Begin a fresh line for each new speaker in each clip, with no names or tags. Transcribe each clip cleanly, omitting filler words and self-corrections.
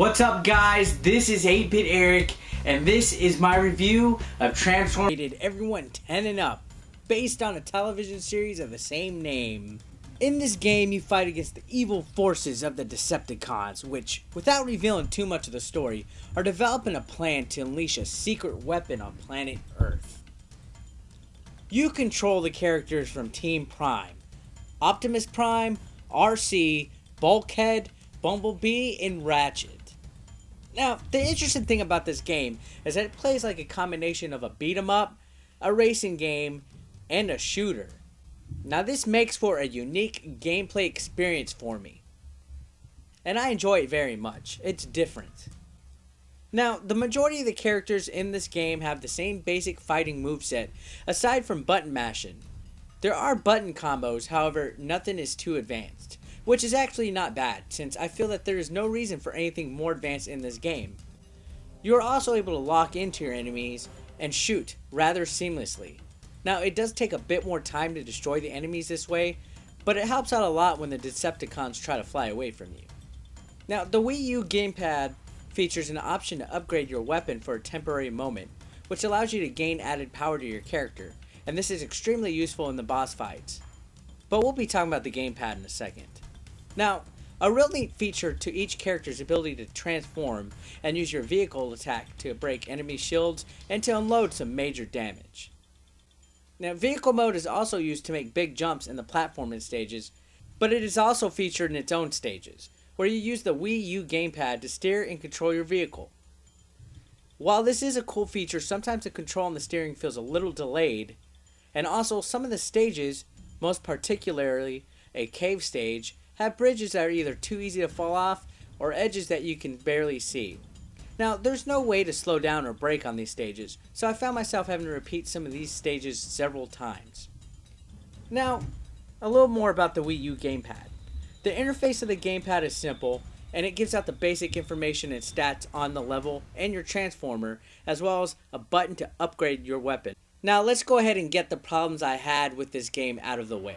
What's up guys, this is 8-Bit Eric, and this is my review of Transformers Rated Everyone 10 and Up, based on a television series of the same name. In this game, you fight against the evil forces of the Decepticons, which, without revealing too much of the story, are developing a plan to unleash a secret weapon on planet Earth. You control the characters from Team Prime: Optimus Prime, RC, Bulkhead, Bumblebee, and Ratchet. Now, the interesting thing about this game is that it plays like a combination of a beat-em-up, a racing game, and a shooter. Now, this makes for a unique gameplay experience for me, and I enjoy it very much. It's different. Now, the majority of the characters in this game have the same basic fighting moveset, aside from button mashing. There are button combos, however, nothing is too advanced, which is actually not bad, since I feel that there is no reason for anything more advanced in this game. You are also able to lock into your enemies and shoot rather seamlessly. Now, it does take a bit more time to destroy the enemies this way, but it helps out a lot when the Decepticons try to fly away from you. Now, the Wii U GamePad features an option to upgrade your weapon for a temporary moment, which allows you to gain added power to your character, and this is extremely useful in the boss fights. But we'll be talking about the GamePad in a second. Now, a real neat feature to each character's ability to transform and use your vehicle attack to break enemy shields and to unload some major damage. Now, vehicle mode is also used to make big jumps in the platforming stages, but it is also featured in its own stages, where you use the Wii U GamePad to steer and control your vehicle. While this is a cool feature, sometimes the control on the steering feels a little delayed, and also some of the stages, most particularly a cave stage, have bridges that are either too easy to fall off or edges that you can barely see. Now, there's no way to slow down or brake on these stages, so I found myself having to repeat some of these stages several times. Now, a little more about the Wii U GamePad. The interface of the GamePad is simple, and it gives out the basic information and stats on the level and your transformer, as well as a button to upgrade your weapon. Now, let's go ahead and get the problems I had with this game out of the way.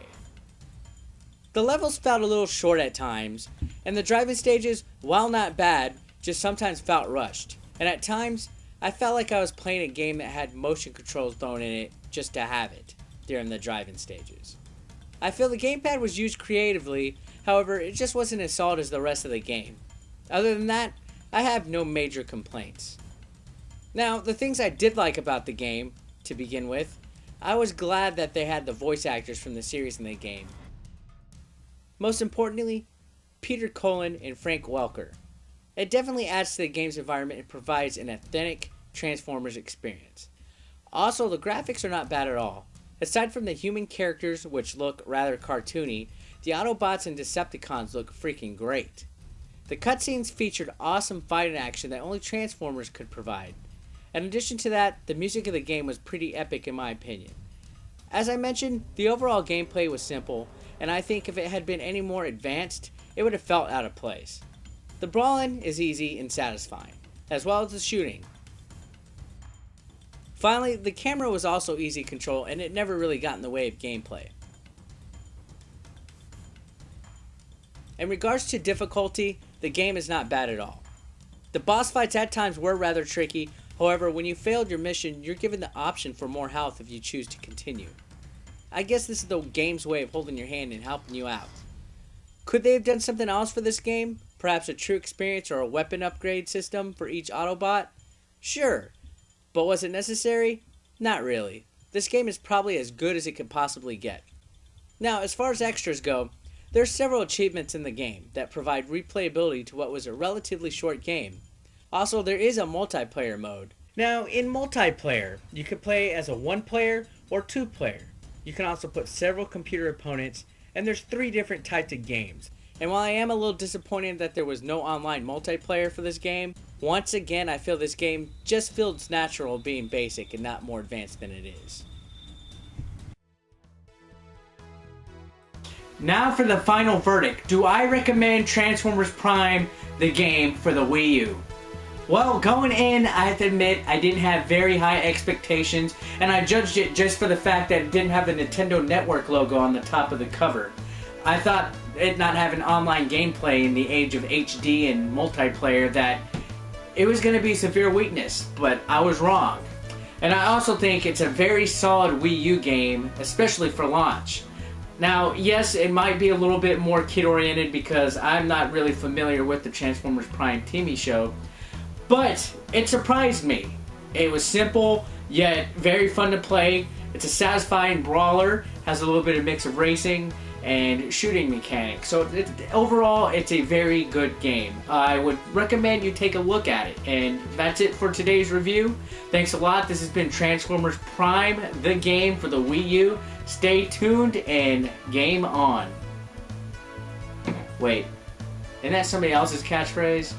The levels felt a little short at times, and the driving stages, while not bad, just sometimes felt rushed. And at times, I felt like I was playing a game that had motion controls thrown in it just to have it during the driving stages. I feel the GamePad was used creatively, however, it just wasn't as solid as the rest of the game. Other than that, I have no major complaints. Now, the things I did like about the game, to begin with, I was glad that they had the voice actors from the series in the game. Most importantly, Peter Cullen and Frank Welker. It definitely adds to the game's environment and provides an authentic Transformers experience. Also, the graphics are not bad at all. Aside from the human characters, which look rather cartoony, the Autobots and Decepticons look freaking great. The cutscenes featured awesome fighting action that only Transformers could provide. In addition to that, the music of the game was pretty epic in my opinion. As I mentioned, the overall gameplay was simple, and I think if it had been any more advanced, it would have felt out of place. The brawling is easy and satisfying, as well as the shooting. Finally, the camera was also easy to control, and it never really got in the way of gameplay. In regards to difficulty, the game is not bad at all. The boss fights at times were rather tricky, however, when you failed your mission, you're given the option for more health if you choose to continue. I guess this is the game's way of holding your hand and helping you out. Could they have done something else for this game? Perhaps a true experience or a weapon upgrade system for each Autobot? Sure. But was it necessary? Not really. This game is probably as good as it could possibly get. Now, as far as extras go, there are several achievements in the game that provide replayability to what was a relatively short game. Also, there is a multiplayer mode. Now, in multiplayer, you could play as a 1-player or 2-player. You can also put several computer opponents, and there's 3 different types of games. And while I am a little disappointed that there was no online multiplayer for this game, once again I feel this game just feels natural being basic and not more advanced than it is. Now for the final verdict. Do I recommend Transformers Prime, the game, for the Wii U? Well, going in, I have to admit, I didn't have very high expectations, and I judged it just for the fact that it didn't have the Nintendo Network logo on the top of the cover. I thought it not having online gameplay in the age of HD and multiplayer that it was going to be a severe weakness, but I was wrong. And I also think it's a very solid Wii U game, especially for launch. Now, yes, it might be a little bit more kid-oriented because I'm not really familiar with the Transformers Prime TV show, but it surprised me. It was simple, yet very fun to play. It's a satisfying brawler, has a little bit of mix of racing and shooting mechanics. So overall, it's a very good game. I would recommend you take a look at it. And that's it for today's review. Thanks a lot. This has been Transformers Prime, the game for the Wii U. Stay tuned and game on. Wait, isn't that somebody else's catchphrase?